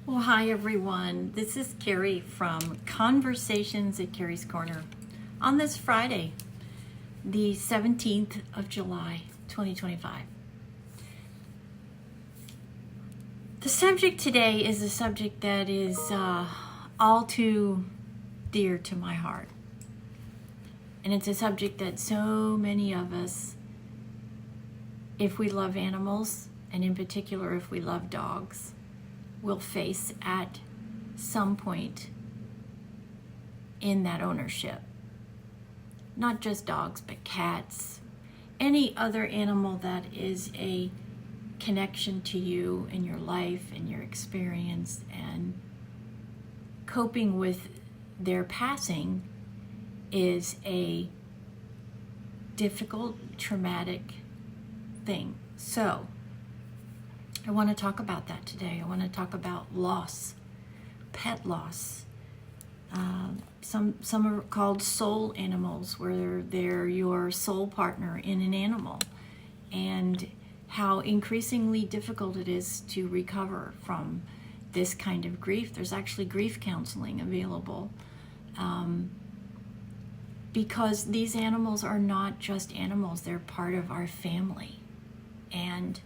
Well, hi everyone. This is Kerrie from Conversations at Kerrie's Korner on this Friday, the 17th of July, 2025. The subject today is a subject that is all too dear to my heart. And it's a subject that so many of us, if we love animals, and in particular if we love dogs, will face at some point in that ownership. Not just dogs, but cats, any other animal that is a connection to you in your life and your experience, and coping with their passing is a difficult, traumatic thing. So I want to talk about that today. I want to talk about loss, pet loss. Some are called soul animals, where they're your soul partner in an animal, and how increasingly difficult it is to recover from this kind of grief. There's actually grief counseling available, because these animals are not just animals, they're part of our family. And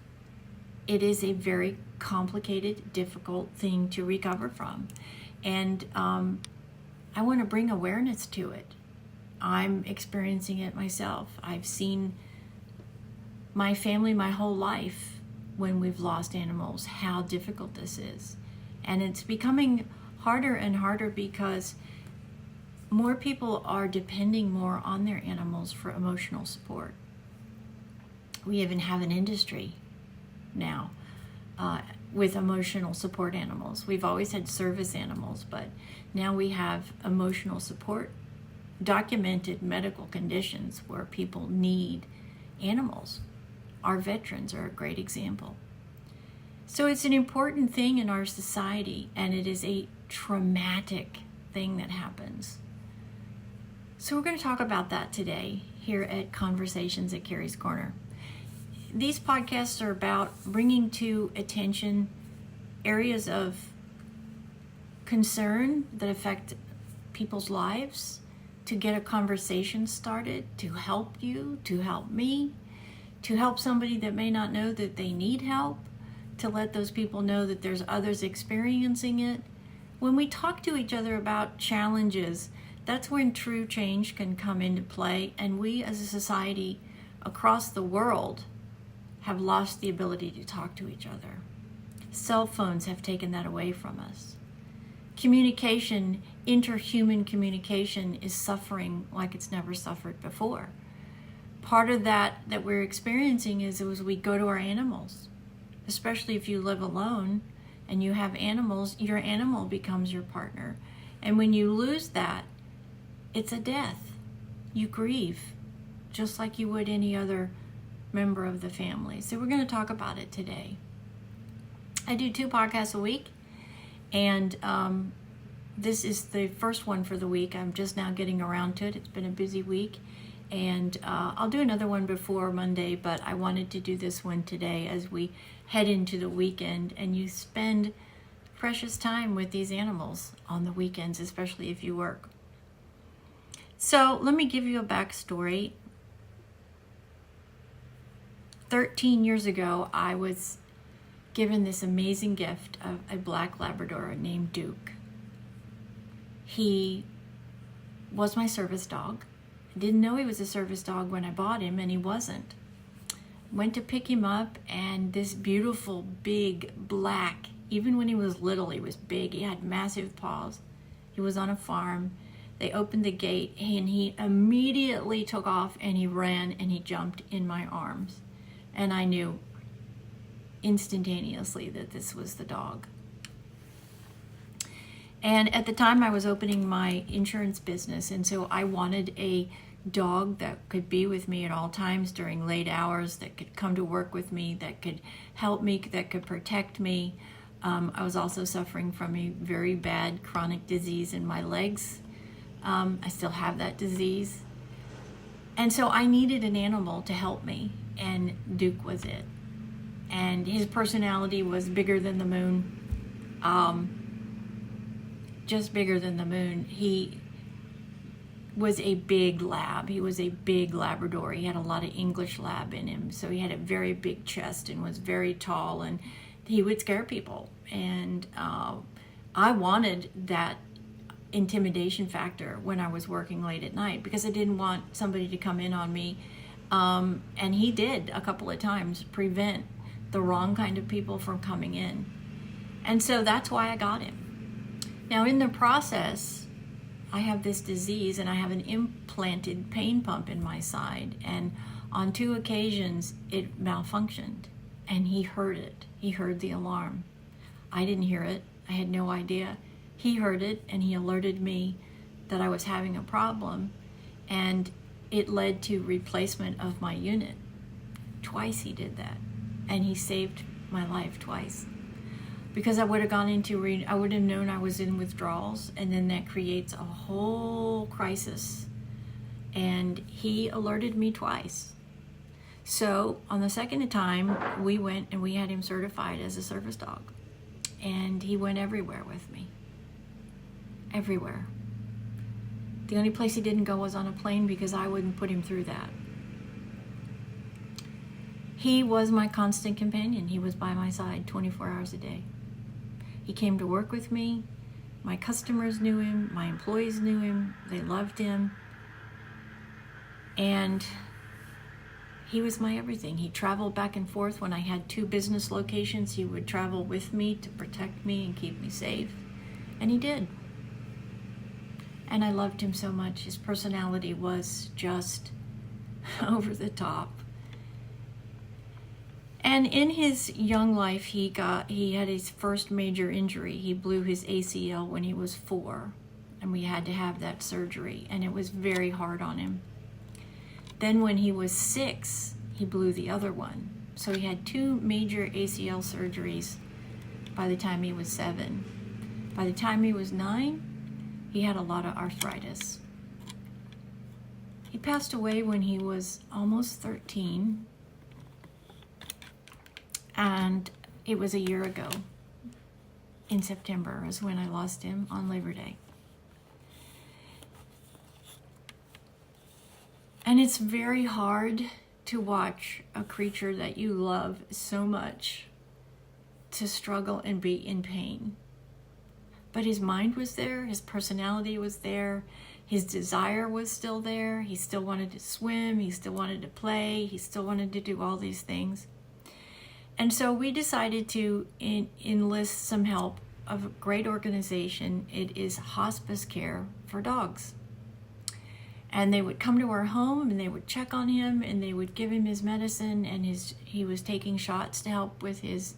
it is a very complicated, difficult thing to recover from. And I want to bring awareness to it. I'm experiencing it myself. I've seen my family my whole life, when we've lost animals, how difficult this is. And it's becoming harder and harder because more people are depending more on their animals for emotional support. We even have an industry now with emotional support animals. We've always had service animals, but now we have emotional support, documented medical conditions where people need animals. Our veterans are a great example. So it's an important thing in our society, and it is a traumatic thing that happens. So we're going to talk about that today here at Conversations at Kerrie's Korner. These podcasts are about bringing to attention areas of concern that affect people's lives, to get a conversation started, to help you, to help me, to help somebody that may not know that they need help, to let those people know that there's others experiencing it. When we talk to each other about challenges, that's when true change can come into play, and we as a society across the world have lost the ability to talk to each other. Cell phones have taken that away from us. Communication, interhuman communication, is suffering like it's never suffered before. Part of that we're experiencing is as we go to our animals, especially if you live alone and you have animals, your animal becomes your partner. And when you lose that, it's a death. You grieve, just like you would any other member of the family. So we're going to talk about it today. I do 2 podcasts a week, and this is the first one for the week. I'm just now getting around to it. It's been a busy week, and I'll do another one before Monday, but I wanted to do this one today as we head into the weekend, and you spend precious time with these animals on the weekends, especially if you work. So let me give you a backstory. 13 years ago, I was given this amazing gift of a black Labrador named Duke. He was my service dog. I didn't know he was a service dog when I bought him, and he wasn't. Went to pick him up, and this beautiful, big, black, even when he was little, he was big. He had massive paws. He was on a farm. They opened the gate, and he immediately took off, and he ran, and he jumped in my arms. And I knew instantaneously that this was the dog. And at the time, I was opening my insurance business, and so I wanted a dog that could be with me at all times during late hours, that could come to work with me, that could help me, that could protect me. I was also suffering from a very bad chronic disease in my legs. I still have that disease. And so I needed an animal to help me, and Duke was it. And his personality was bigger than the moon. just bigger than the moon. He was a big lab. He was a big Labrador. He had a lot of English lab in him. So he had a very big chest and was very tall, and he would scare people. And I wanted that intimidation factor when I was working late at night, because I didn't want somebody to come in on me. And he did a couple of times prevent the wrong kind of people from coming in. And so that's why I got him. Now in the process, I have this disease and I have an implanted pain pump in my side, and on 2 occasions it malfunctioned, and he heard it. He heard the alarm. I didn't hear it. I had no idea. He heard it, and he alerted me that I was having a problem, and it led to replacement of my unit. Twice he did that, and he saved my life twice. Because I would have gone into, I would have known I was in withdrawals, and then that creates a whole crisis. And he alerted me twice. So on the second time, we went and we had him certified as a service dog. And he went everywhere with me. Everywhere. The only place he didn't go was on a plane, because I wouldn't put him through that. He was my constant companion. He was by my side 24 hours a day. He came to work with me. My customers knew him. My employees knew him. They loved him. And he was my everything. He traveled back and forth. When I had 2 business locations, he would travel with me to protect me and keep me safe. And he did. And I loved him so much. His personality was just over the top. And in his young life, he had his first major injury. He blew his ACL when he was 4, and we had to have that surgery, and it was very hard on him. Then when he was 6, he blew the other one. So he had 2 major ACL surgeries by the time he was 7. By the time he was 9, he had a lot of arthritis. He passed away when he was almost 13. And it was a year ago, in September, is when I lost him, on Labor Day. And it's very hard to watch a creature that you love so much to struggle and be in pain. But his mind was there, his personality was there, his desire was still there. He still wanted to swim, he still wanted to play, he still wanted to do all these things. And so we decided to enlist some help of a great organization. It is hospice care for dogs. And they would come to our home, and they would check on him, and they would give him his medicine, and he was taking shots to help with his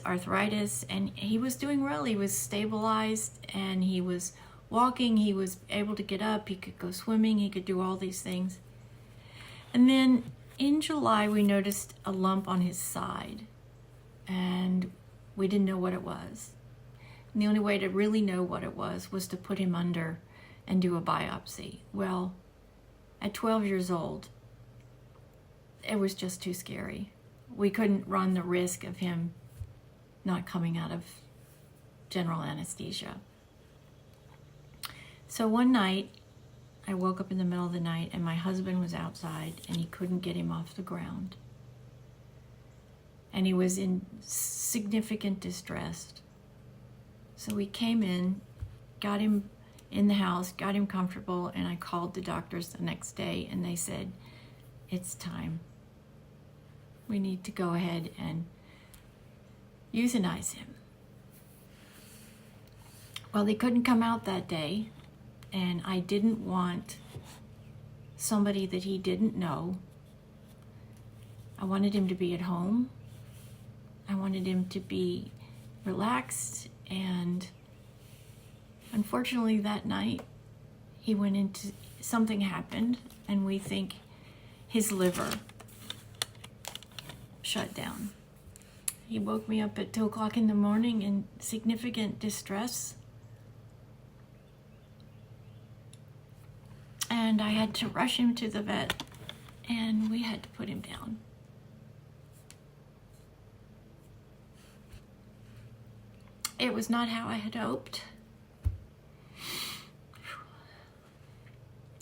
arthritis, and he was doing well. He was stabilized, and he was walking, he was able to get up, he could go swimming, he could do all these things. And then in July, we noticed a lump on his side, and we didn't know what it was. And the only way to really know what it was to put him under and do a biopsy. Well, at 12 years old, it was just too scary. We couldn't run the risk of him not coming out of general anesthesia. So one night, I woke up in the middle of the night, and my husband was outside, and he couldn't get him off the ground. And he was in significant distress. So we came in, got him in the house, got him comfortable, and I called the doctors the next day, and they said, it's time. We need to go ahead and euthanize him. Well, they couldn't come out that day, and I didn't want somebody that he didn't know. I wanted him to be at home. I wanted him to be relaxed, and unfortunately that night something happened, and we think his liver shut down. He woke me up at 2 o'clock in the morning in significant distress. And I had to rush him to the vet, and we had to put him down. It was not how I had hoped.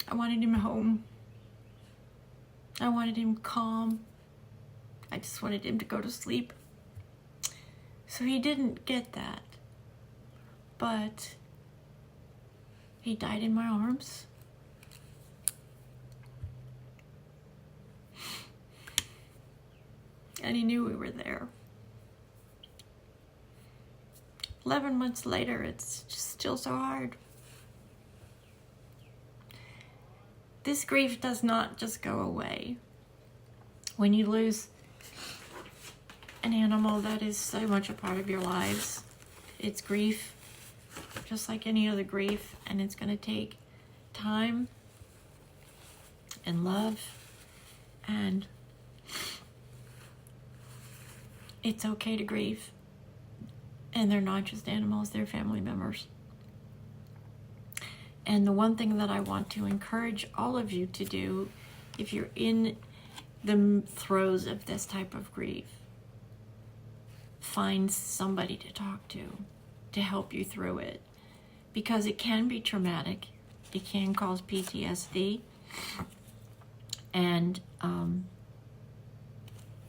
I wanted him home. I wanted him calm. I just wanted him to go to sleep. So he didn't get that. But he died in my arms. And he knew we were there. 11 months later, it's just still so hard. This grief does not just go away. When you lose an animal that is so much a part of your lives, it's grief, just like any other grief, and it's going to take time and love, and it's okay to grieve. And they're not just animals, they're family members. And the one thing that I want to encourage all of you to do, if you're in the throes of this type of grief, find somebody to talk to help you through it. Because it can be traumatic. It can cause PTSD. And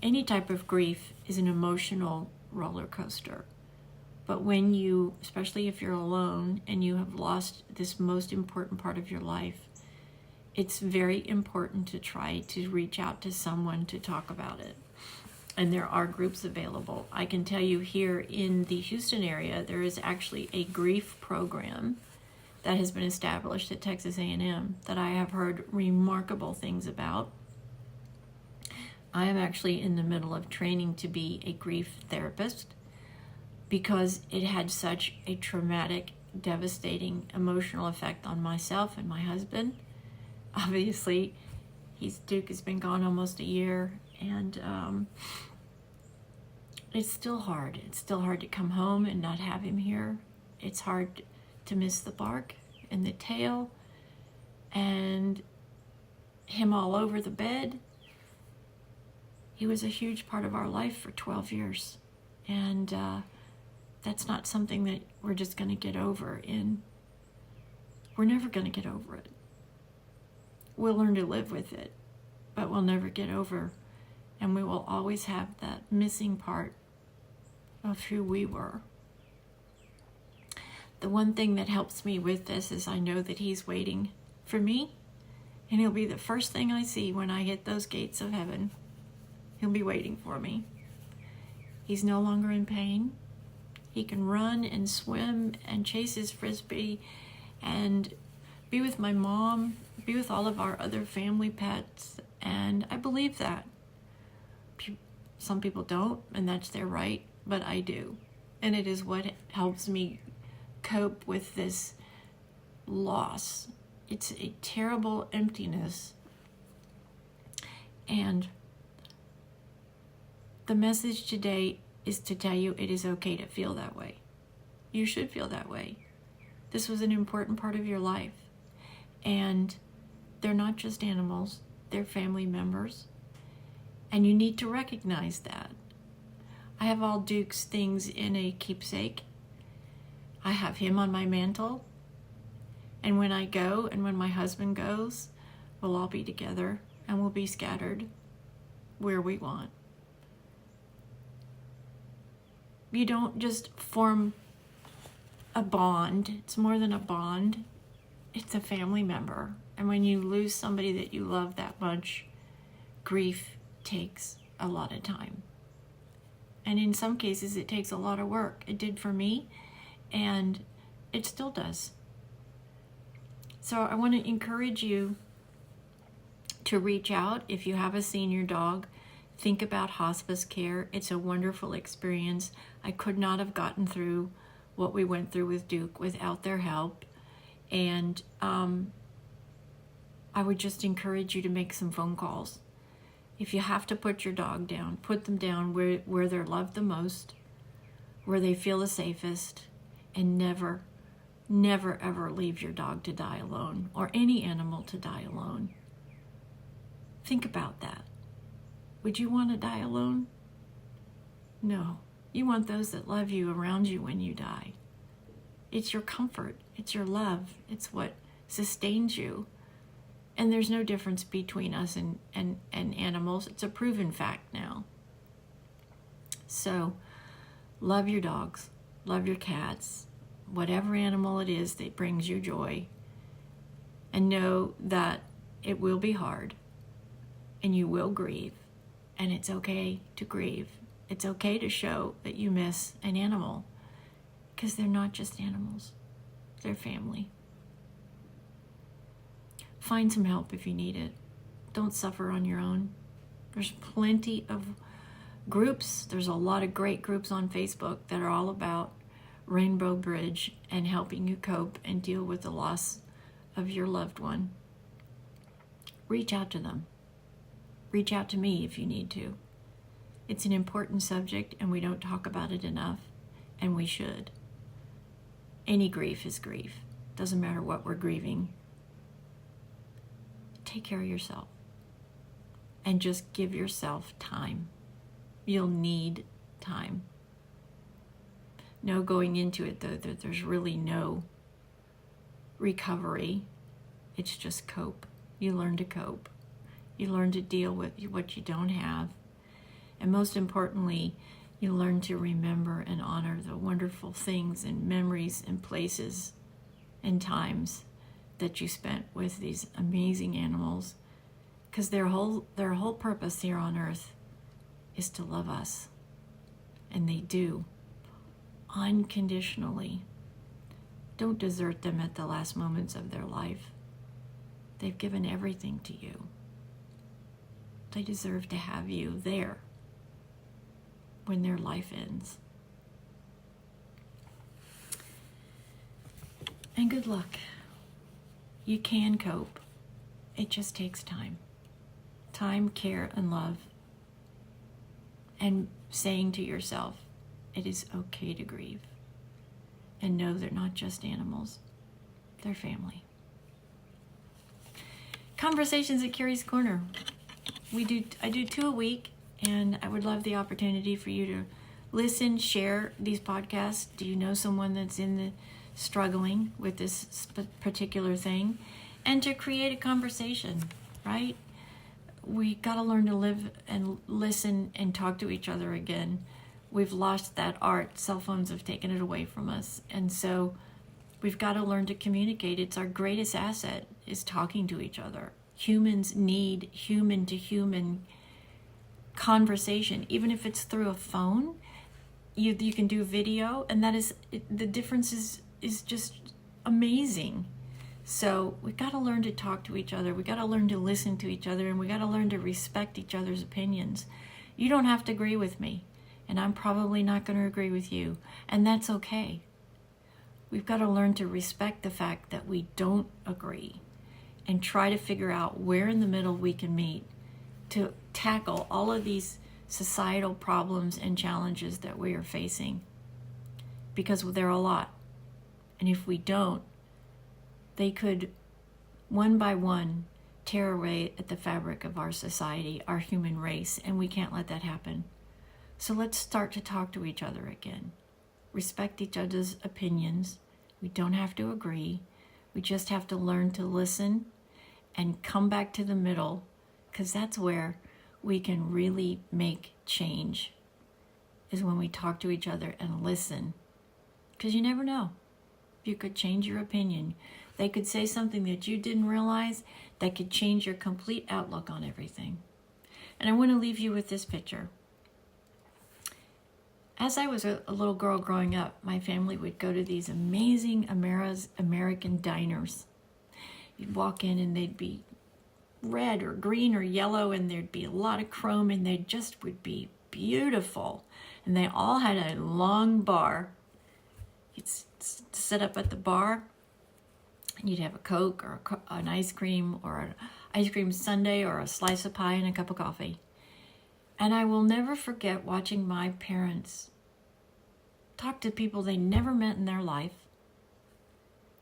any type of grief is an emotional roller coaster. But when you, especially if you're alone and you have lost this most important part of your life, it's very important to try to reach out to someone to talk about it. And there are groups available. I can tell you here in the Houston area, there is actually a grief program that has been established at Texas A&M that I have heard remarkable things about. I am actually in the middle of training to be a grief therapist, because it had such a traumatic, devastating emotional effect on myself and my husband. Obviously, Duke has been gone almost a year, and it's still hard. It's still hard to come home and not have him here. It's hard to miss the bark and the tail and him all over the bed. He was a huge part of our life for 12 years, and that's not something that we're just going to get over. We're never going to get over it. We'll learn to live with it, but we'll never get over. And we will always have that missing part of who we were. The one thing that helps me with this is I know that he's waiting for me, and he'll be the first thing I see when I hit those gates of heaven. He'll be waiting for me. He's no longer in pain. He can run and swim and chase his frisbee and be with my mom, be with all of our other family pets. And I believe that. Some people don't, and that's their right, but I do. And it is what helps me cope with this loss. It's a terrible emptiness. And the message today is to tell you it is okay to feel that way. You should feel that way. This was an important part of your life. And they're not just animals, they're family members. And you need to recognize that. I have all Duke's things in a keepsake. I have him on my mantle. And when I go and when my husband goes, we'll all be together and we'll be scattered where we want. You don't just form a bond. It's more than a bond. It's a family member. And when you lose somebody that you love that much, grief takes a lot of time. And in some cases, it takes a lot of work. It did for me, and it still does. So I want to encourage you to reach out. If you have a senior dog, think about hospice care. It's a wonderful experience. I could not have gotten through what we went through with Duke without their help. And I would just encourage you to make some phone calls. If you have to put your dog down, put them down where they're loved the most, where they feel the safest, and never, never, ever leave your dog to die alone, or any animal to die alone. Think about that. Would you want to die alone? No. You want those that love you around you when you die. It's your comfort. It's your love. It's what sustains you. And there's no difference between us and animals. It's a proven fact now. So love your dogs. Love your cats. Whatever animal it is that brings you joy. And know that it will be hard. And you will grieve. And it's okay to grieve. It's okay to show that you miss an animal. Because they're not just animals. They're family. Find some help if you need it. Don't suffer on your own. There's plenty of groups. There's a lot of great groups on Facebook that are all about Rainbow Bridge and helping you cope and deal with the loss of your loved one. Reach out to them. Reach out to me if you need to. It's an important subject and we don't talk about it enough, and we should. Any grief is grief. Doesn't matter what we're grieving. Take care of yourself and just give yourself time. You'll need time. Know going into it, though, that there's really no recovery. It's just cope. You learn to cope. You learn to deal with what you don't have. And most importantly, you learn to remember and honor the wonderful things and memories and places and times that you spent with these amazing animals. Because their whole purpose here on earth is to love us. And they do. Unconditionally. Don't desert them at the last moments of their life. They've given everything to you. They deserve to have you there when their life ends. And good luck. You can cope. It just takes time. Time, care, and love. And saying to yourself, it is okay to grieve. And know they're not just animals. They're family. Conversations at Kerrie's Korner. I do 2 a week, and I would love the opportunity for you to listen, share these podcasts. Do you know someone that's struggling with this particular thing? And to create a conversation, right? We got to learn to live and listen and talk to each other again. We've lost that art. Cell phones have taken it away from us. And so we've got to learn to communicate. It's our greatest asset, is talking to each other. Humans need human-to-human conversation. Even if it's through a phone, you can do video, and that is, the difference is just amazing. So we got to learn to talk to each other. We got to learn to listen to each other, and we got to learn to respect each other's opinions. You don't have to agree with me, and I'm probably not going to agree with you, and that's okay. We've got to learn to respect the fact that we don't agree and try to figure out where in the middle we can meet to tackle all of these societal problems and challenges that we are facing, because there are a lot. And if we don't, they could, one by one, tear away at the fabric of our society, our human race, and we can't let that happen. So let's start to talk to each other again. Respect each other's opinions. We don't have to agree. We just have to learn to listen and come back to the middle, because that's where we can really make change, is when we talk to each other and listen. Because you never know. You could change your opinion. They could say something that you didn't realize that could change your complete outlook on everything. And I want to leave you with this picture. As I was a little girl growing up, my family would go to these amazing American diners. You'd walk in and they'd be red or green or yellow, and there'd be a lot of chrome, and they just would be beautiful. And they all had a long bar. You'd sit up at the bar, and you'd have a Coke or an ice cream, or an ice cream sundae, or a slice of pie and a cup of coffee. And I will never forget watching my parents talk to people they never met in their life.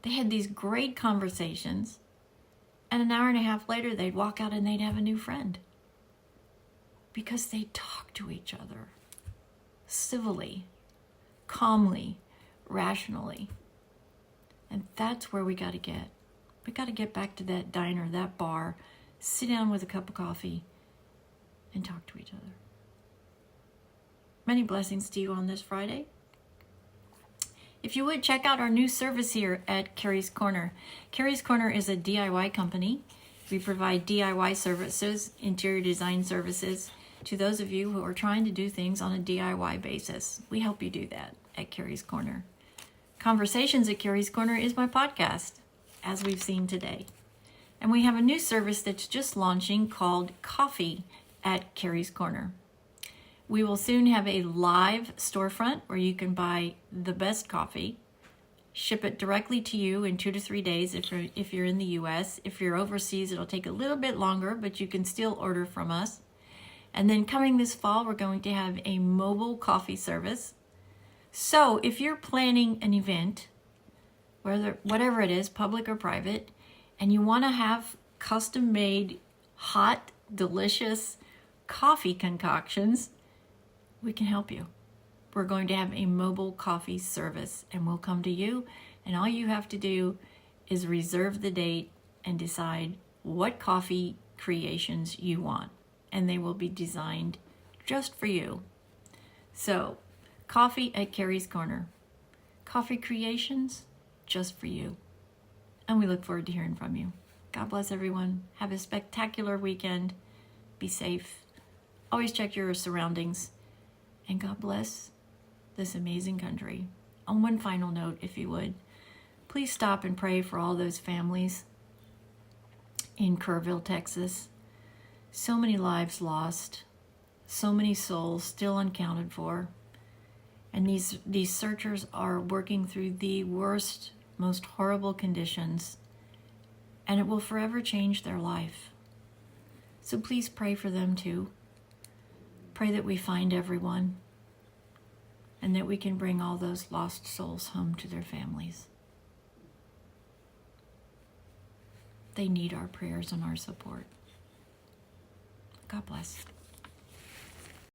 They had these great conversations, and an hour and a half later, they'd walk out and they'd have a new friend, because they talked to each other. civilly, calmly, rationally. And that's where we got to get. We got to get back to that diner, that bar, sit down with a cup of coffee and talk to each other. Many blessings to you on this Friday. If you would, check out our new service here at Kerrie's Korner. Kerrie's Korner is a DIY company. We provide DIY services, interior design services, to those of you who are trying to do things on a DIY basis. We help you do that at Kerrie's Korner. Konversations at Kerrie's Korner is my podcast, as we've seen today. And we have a new service that's just launching called Coffee at Kerrie's Korner. We will soon have a live storefront where you can buy the best coffee, ship it directly to you in 2 to 3 days if you're in the U.S. If you're overseas, it'll take a little bit longer, but you can still order from us. And then coming this fall, we're going to have a mobile coffee service. So if you're planning an event, whatever it is, public or private, and you want to have custom-made, hot, delicious coffee concoctions, we can help you. We're going to have a mobile coffee service, and we'll come to you, and all you have to do is reserve the date and decide what coffee creations you want, and they will be designed just for you. So, Coffee at Kerrie's Korner. Coffee creations just for you. And we look forward to hearing from you. God bless everyone. Have a spectacular weekend. Be safe. Always check your surroundings. And God bless this amazing country. On one final note, if you would, please stop and pray for all those families in Kerrville, Texas. So many lives lost. So many souls still unaccounted for. And these searchers are working through the worst, most horrible conditions. And it will forever change their life. So please pray for them too. Pray that we find everyone and that we can bring all those lost souls home to their families. They need our prayers and our support. God bless.